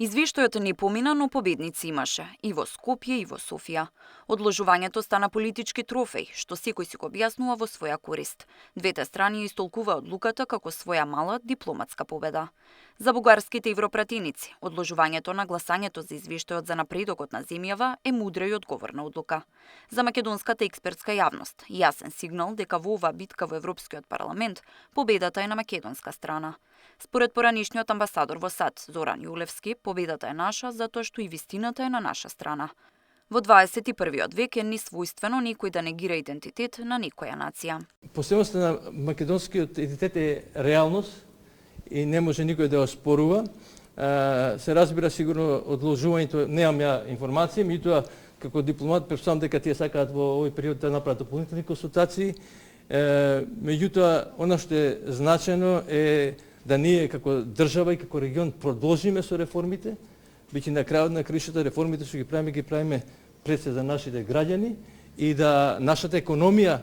Извештајот не помина, но победници имаше и во Скопје и во Софија. Одложувањето стана политички трофеј, што секој си го објаснува во своја корист. Двете страни истолкува одлуката како своја мала дипломатска победа. За бугарските европратеници, одложувањето на гласањето за извештајот за напредокот на земјава е мудра и одговорна одлука. За македонската експертска јавност, јасен сигнал дека во оваа битка во Европскиот парламент победата е на македонска страна. Според поранишниот амбасадор во САД Зоран Јулевски, победата е наша затоа што и вистината е на наша страна. Во 21. век е несвојствено некој да негира идентитет на некоја нација. Посебноста на македонскиот идентитет е реалност и не може никој да ја оспорува. Се разбира сигурно одложувањето, немам ја информација, меѓутоа како дипломат претпоставам дека тие сакаат во овој период да направат дополнителни консултации. Меѓутоа она што е значено е да ние како држава и како регион продолжиме со реформите, биќе на крајот на краишта реформите што ги правиме пред се за нашите граѓани и да нашата економија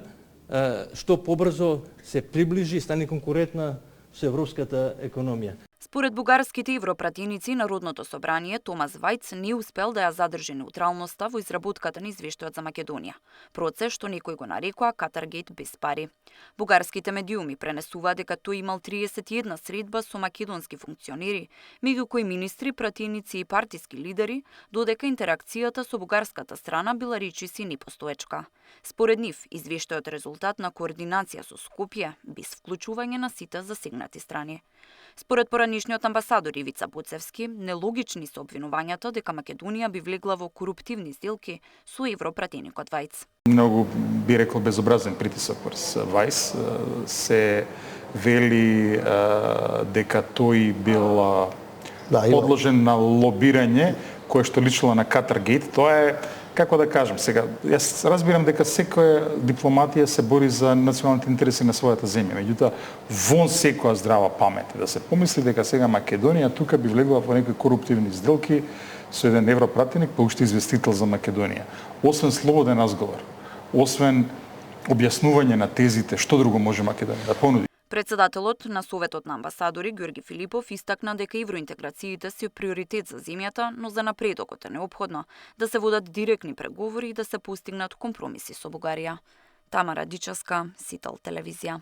што побрзо се приближи и стане конкурентна со европската економија. Според бугарските европратеници, Народното собрание Томас Вајц не успел да ја задржи неутралноста во изработката на извештајот за Македонија, процес што некој го нарекоа Катаргейт без пари. Бугарските медиуми пренесува дека тој имал 31 средба со македонски функционери, меѓу кои министри, пратеници и партиски лидери, додека интеракцијата со бугарската страна била речиси непостоечка. Според нив, извештајот е резултат на координација со Скопје, без вклучување на сите засегнати страни. Според поранишниот амбасадор Ивица Буцевски, нелогични се обвинувањата дека Македонија би влегла во коруптивни сделки со европратеникот Вајц. Многу би рекол безобразен притисок врз Вајц. Се вели дека тој бил подложен на лобирање кое што личило на Катаргейт. Тоа е, како да кажем сега, јас разбирам дека секоја дипломатија се бори за националните интереси на својата земја. Меѓутоа, вон секоја здрава памет да се помисли дека сега Македонија тука би влегла во некои коруптивни сделки со еден европратеник, па уште известител за Македонија. Освен слободен разговор, освен објаснување на тезите, што друго може Македонија да понуди? Председателот на Советот на амбасадори Ѓорги Филипов истакна дека евроинтеграциите се приоритет за земјата, но за напредокот е неопходно да се водат директни преговори и да се постигнат компромиси со Бугарија. Тамара Дичевска, Сител телевизија.